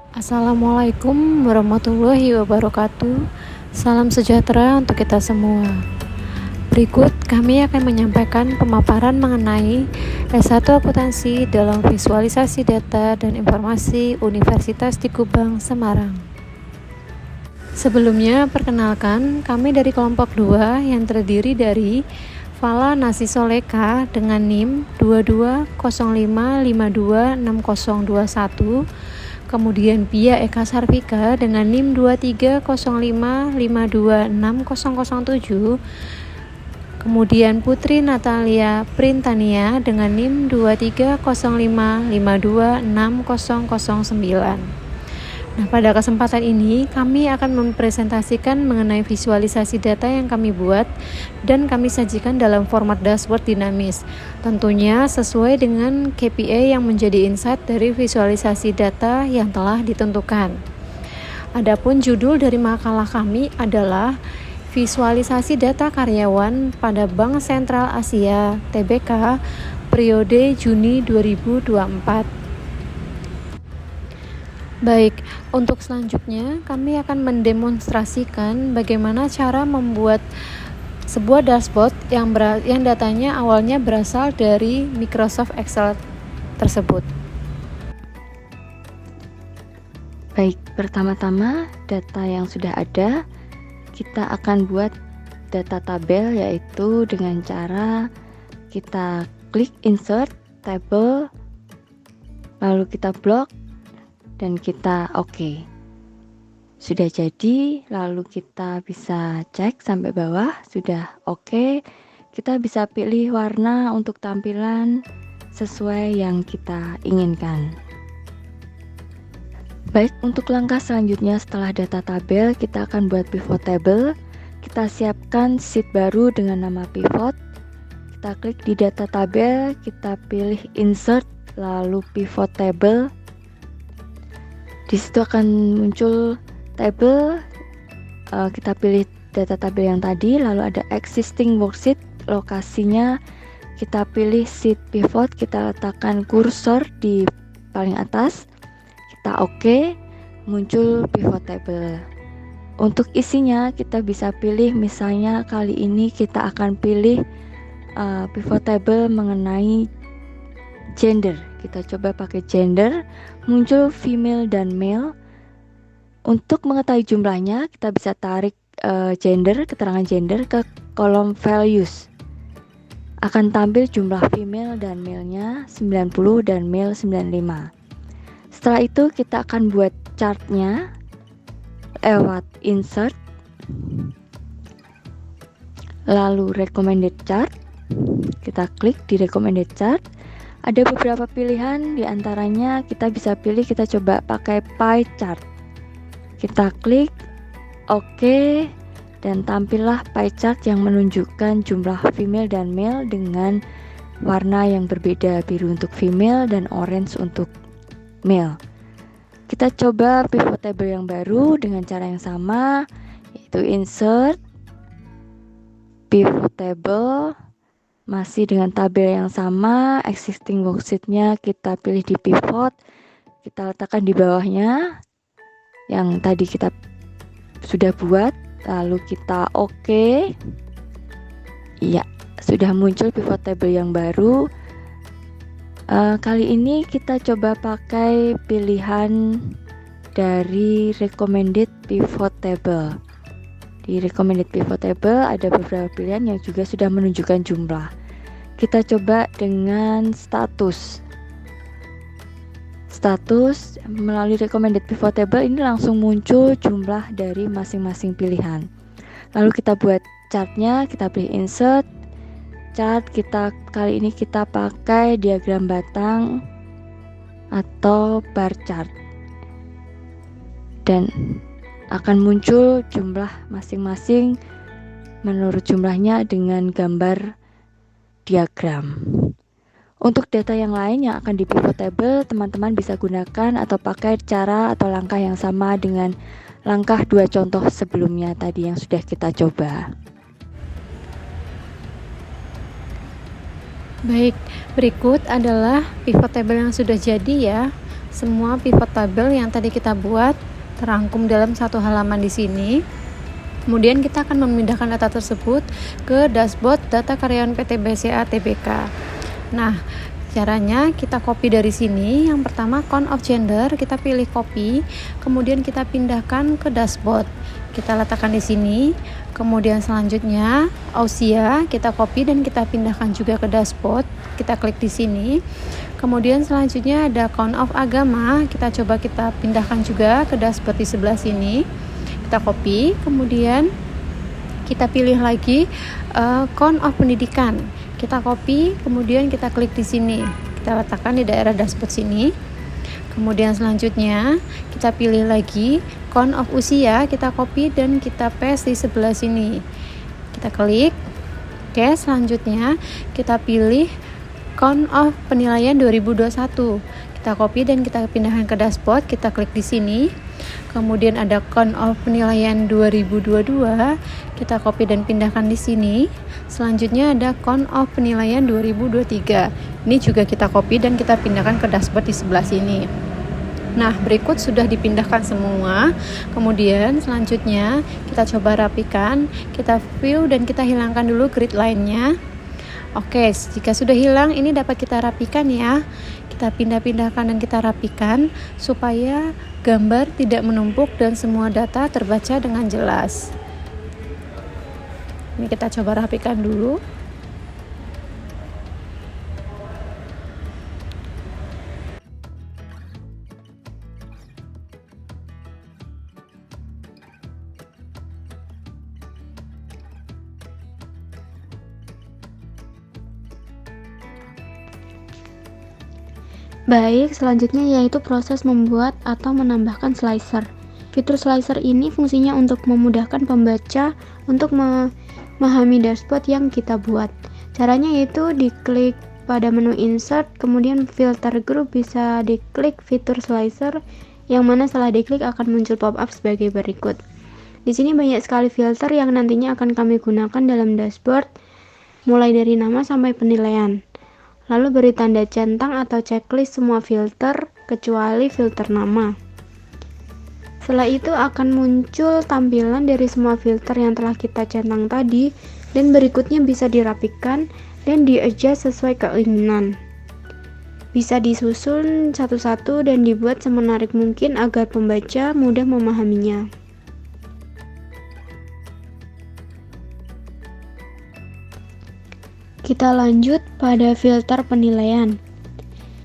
Assalamualaikum warahmatullahi wabarakatuh. Salam sejahtera untuk kita semua. Berikut kami akan menyampaikan pemaparan mengenai S1 Akuntansi dalam Visualisasi Data dan Informasi Universitas di Kubang, Semarang. Sebelumnya, perkenalkan, kami dari kelompok 2 yang terdiri dari Fala Nasi Soleka dengan NIM 2205526021, kemudian Pia Eka Sarvika dengan NIM 2305526007, kemudian Putri Natalia Printania dengan NIM 2305526009. Nah, pada kesempatan ini kami akan mempresentasikan mengenai visualisasi data yang kami buat dan kami sajikan dalam format dashboard dinamis. Tentunya sesuai dengan KPI yang menjadi insight dari visualisasi data yang telah ditentukan. Adapun judul dari makalah kami adalah Visualisasi Data Karyawan pada Bank Sentral Asia (TBK) periode Juni 2024. Baik, untuk selanjutnya kami akan mendemonstrasikan bagaimana cara membuat sebuah dashboard yang datanya awalnya berasal dari Microsoft Excel tersebut. Baik, pertama-tama data yang sudah ada, kita akan buat data tabel, yaitu dengan cara kita klik insert table, lalu kita blok dan kita oke. Sudah jadi, lalu kita bisa cek sampai bawah sudah oke. Kita bisa pilih warna untuk tampilan sesuai yang kita inginkan. Baik, untuk langkah selanjutnya setelah data tabel, kita akan buat pivot table. Kita siapkan sheet baru dengan nama pivot. Kita klik di data tabel, kita pilih insert, lalu pivot table. Di situ akan muncul table, kita pilih data tabel yang tadi, lalu ada existing worksheet, lokasinya kita pilih sheet pivot, kita letakkan kursor di paling atas, kita oke, muncul pivot table. Untuk isinya kita bisa pilih, misalnya kali ini kita akan pilih pivot table mengenai gender. Kita coba pakai gender, muncul female dan male. Untuk mengetahui jumlahnya, kita bisa tarik keterangan gender ke kolom values. Akan tampil jumlah female dan male-nya 90 dan male 95. Setelah itu kita akan buat chartnya lewat insert, lalu recommended chart. Kita klik di recommended chart. Ada beberapa pilihan, diantaranya kita bisa pilih, kita coba pakai pie chart. Kita klik oke, dan tampillah pie chart yang menunjukkan jumlah female dan male dengan warna yang berbeda, biru untuk female dan orange untuk male. Kita coba pivot table yang baru dengan cara yang sama, yaitu insert, pivot table, masih dengan tabel yang sama, existing worksheet-nya kita pilih di pivot, kita letakkan di bawahnya yang tadi kita sudah buat, lalu kita oke. Iya, sudah muncul pivot table yang baru. Kali ini kita coba pakai pilihan dari recommended pivot table. Di recommended pivot table ada beberapa pilihan yang juga sudah menunjukkan jumlah. Kita coba dengan status. Status melalui recommended pivot table ini langsung muncul jumlah dari masing-masing pilihan. Lalu kita buat chartnya, kita pilih insert chart. Kali ini kita pakai diagram batang atau bar chart, dan akan muncul jumlah masing-masing menurut jumlahnya dengan gambar diagram. Untuk data yang lain yang akan di pivot table, teman-teman bisa gunakan atau pakai cara atau langkah yang sama dengan langkah 2 contoh sebelumnya tadi yang sudah kita coba. Baik, berikut adalah pivot table yang sudah jadi ya. semua pivot table yang tadi kita buat terangkum dalam satu halaman di sini. Kemudian kita akan memindahkan data tersebut ke dashboard data karyawan PT BCA Tbk. Nah, caranya kita copy dari sini. Yang pertama count of gender, kita pilih copy, kemudian kita pindahkan ke dashboard. Kita letakkan di sini. Kemudian selanjutnya usia kita copy dan kita pindahkan juga ke dashboard. Kita klik di sini. Kemudian selanjutnya ada count of agama, kita pindahkan juga ke dashboard di sebelah sini. Kita copy, kemudian kita pilih lagi count of pendidikan. Kita copy, kemudian kita klik di sini. Kita letakkan di daerah dashboard sini. Kemudian selanjutnya kita pilih lagi count of usia, kita copy dan kita paste di sebelah sini. Kita klik. Oke, selanjutnya kita pilih count of penilaian 2021. Kita copy dan kita pindahkan ke dashboard, kita klik di sini. Kemudian ada count of penilaian 2022, kita copy dan pindahkan di sini. Selanjutnya ada count of penilaian 2023. Ini juga kita copy dan kita pindahkan ke dashboard di sebelah sini. Nah, berikut sudah dipindahkan semua. Kemudian selanjutnya kita coba rapikan, kita view dan kita hilangkan dulu grid line-nya. Oke, jika sudah hilang, ini dapat kita rapikan ya. Kita pindah-pindahkan dan kita rapikan supaya gambar tidak menumpuk dan semua data terbaca dengan jelas. Ini kita coba rapikan dulu. Baik, selanjutnya yaitu proses membuat atau menambahkan slicer. Fitur slicer ini fungsinya untuk memudahkan pembaca untuk memahami dashboard yang kita buat. Caranya yaitu diklik pada menu insert, kemudian filter group, bisa diklik fitur slicer, yang mana setelah diklik akan muncul pop-up sebagai berikut. Di sini banyak sekali filter yang nantinya akan kami gunakan dalam dashboard, mulai dari nama sampai penilaian. Lalu beri tanda centang atau checklist semua filter kecuali filter nama. Setelah itu akan muncul tampilan dari semua filter yang telah kita centang tadi, dan berikutnya bisa dirapikan dan di-adjust sesuai keinginan. Bisa disusun satu-satu dan dibuat semenarik mungkin agar pembaca mudah memahaminya. Kita lanjut pada filter penilaian.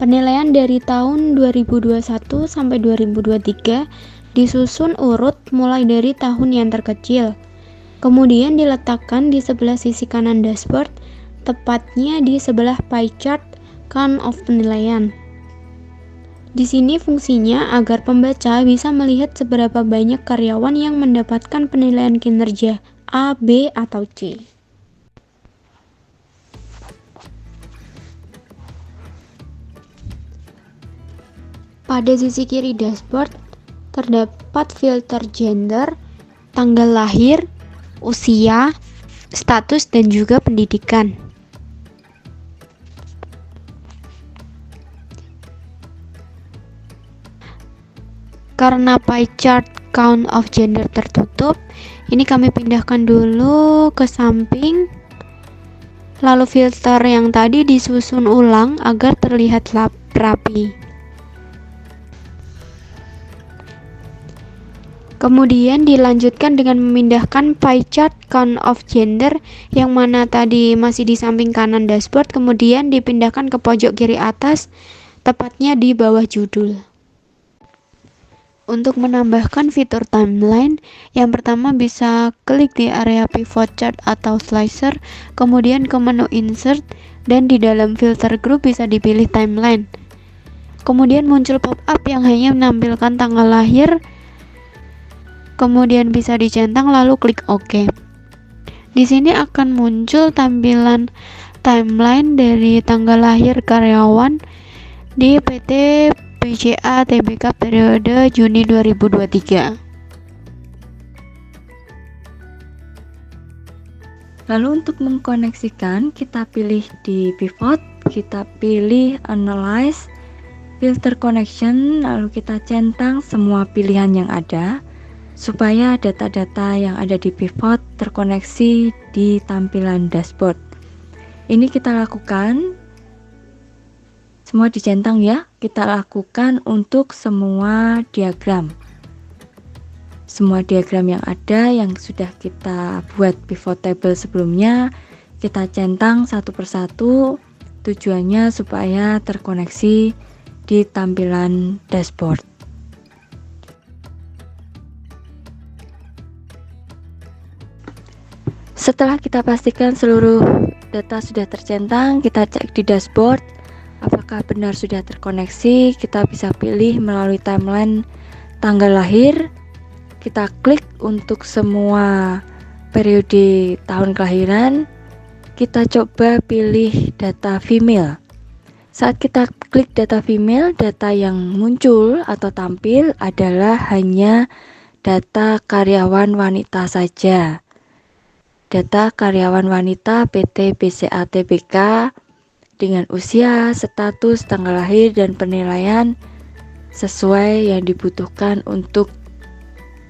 Penilaian dari tahun 2021 sampai 2023 disusun urut mulai dari tahun yang terkecil. Kemudian diletakkan di sebelah sisi kanan dashboard, tepatnya di sebelah pie chart count of penilaian. Di sini fungsinya agar pembaca bisa melihat seberapa banyak karyawan yang mendapatkan penilaian kinerja A, B, atau C. Pada sisi kiri dashboard terdapat filter gender, tanggal lahir, usia, status, dan juga pendidikan. Karena pie chart count of gender tertutup, ini kami pindahkan dulu ke samping. Lalu filter yang tadi disusun ulang agar terlihat rapi. Kemudian dilanjutkan dengan memindahkan pie chart count of gender yang mana tadi masih di samping kanan dashboard, kemudian dipindahkan ke pojok kiri atas, tepatnya di bawah judul. Untuk menambahkan fitur timeline, yang pertama bisa klik di area pivot chart atau slicer, kemudian ke menu insert, dan di dalam filter group bisa dipilih timeline. Kemudian muncul pop-up yang hanya menampilkan tanggal lahir, kemudian bisa dicentang lalu klik OK. Di sini akan muncul tampilan timeline dari tanggal lahir karyawan di PT BCA Tbk periode Juni 2023. Lalu untuk mengkoneksikan, kita pilih di pivot, kita pilih analyze, filter connection, lalu kita centang semua pilihan yang ada supaya data-data yang ada di pivot terkoneksi di tampilan dashboard. Ini kita lakukan, semua dicentang ya, kita lakukan untuk semua diagram. Semua diagram yang ada yang sudah kita buat pivot table sebelumnya, kita centang satu persatu, tujuannya supaya terkoneksi di tampilan dashboard. Setelah kita pastikan seluruh data sudah tercentang, kita cek di dashboard apakah benar sudah terkoneksi. Kita bisa pilih melalui timeline tanggal lahir. Kita klik untuk semua periode tahun kelahiran. Kita coba pilih data female. Saat kita klik data female, data yang muncul atau tampil adalah hanya data karyawan wanita saja. Data karyawan wanita PT BCA Tbk dengan usia, status, tanggal lahir, dan penilaian sesuai yang dibutuhkan untuk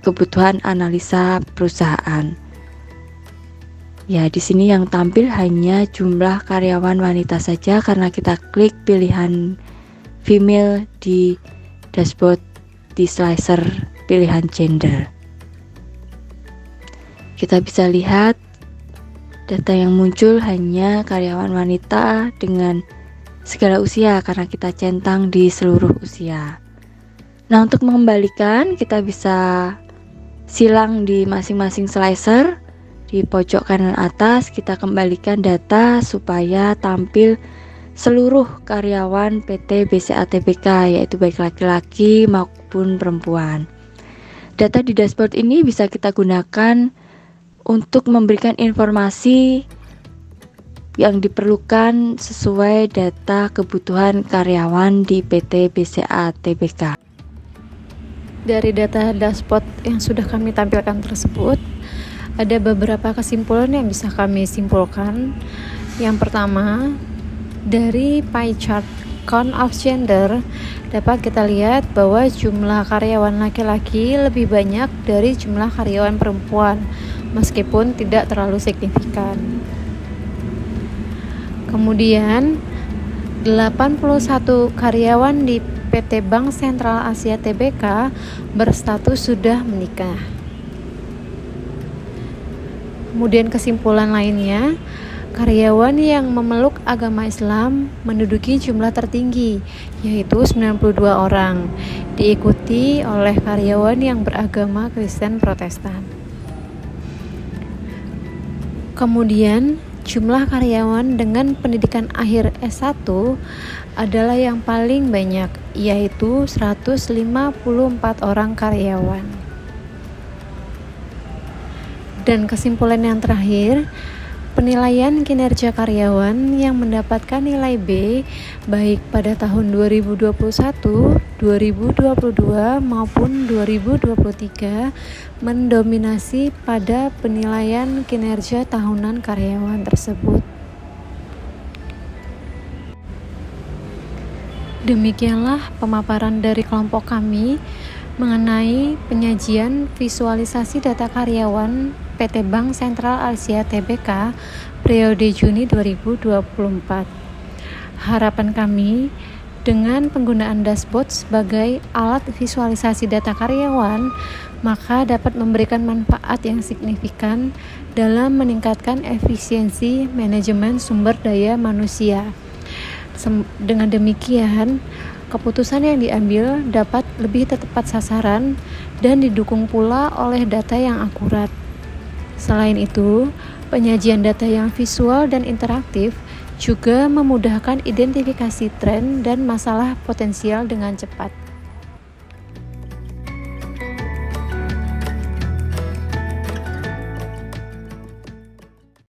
kebutuhan analisa perusahaan. Ya, di sini yang tampil hanya jumlah karyawan wanita saja karena kita klik pilihan female di dashboard di slicer pilihan gender. Kita bisa lihat data yang muncul hanya karyawan wanita dengan segala usia karena kita centang di seluruh usia. Nah, untuk mengembalikan kita bisa silang di masing-masing slicer. Di pojok kanan atas kita kembalikan data supaya tampil seluruh karyawan PT BCA Tbk, yaitu baik laki-laki maupun perempuan. Data di dashboard ini bisa kita gunakan untuk memberikan informasi yang diperlukan sesuai data kebutuhan karyawan di PT BCA Tbk. Dari data dashboard yang sudah kami tampilkan tersebut, ada beberapa kesimpulan yang bisa kami simpulkan. Yang pertama, dari pie chart count of gender dapat kita lihat bahwa jumlah karyawan laki-laki lebih banyak dari jumlah karyawan perempuan, meskipun tidak terlalu signifikan. Kemudian 81 karyawan di PT Bank Sentral Asia Tbk berstatus sudah menikah. Kemudian kesimpulan lainnya, karyawan yang memeluk agama Islam menduduki jumlah tertinggi, yaitu 92 orang, diikuti oleh karyawan yang beragama Kristen Protestan. Kemudian, jumlah karyawan dengan pendidikan akhir S1 adalah yang paling banyak, yaitu 154 orang karyawan. Dan kesimpulan yang terakhir, penilaian kinerja karyawan yang mendapatkan nilai B baik pada tahun 2021, 2022 maupun 2023 mendominasi pada penilaian kinerja tahunan karyawan tersebut. Demikianlah pemaparan dari kelompok kami mengenai penyajian visualisasi data karyawan PT Bank Sentral Asia Tbk periode Juni 2024. Harapan kami dengan penggunaan dashboard sebagai alat visualisasi data karyawan, maka dapat memberikan manfaat yang signifikan dalam meningkatkan efisiensi manajemen sumber daya manusia. Dengan demikian, keputusan yang diambil dapat lebih tepat sasaran dan didukung pula oleh data yang akurat. Selain itu, penyajian data yang visual dan interaktif juga memudahkan identifikasi tren dan masalah potensial dengan cepat.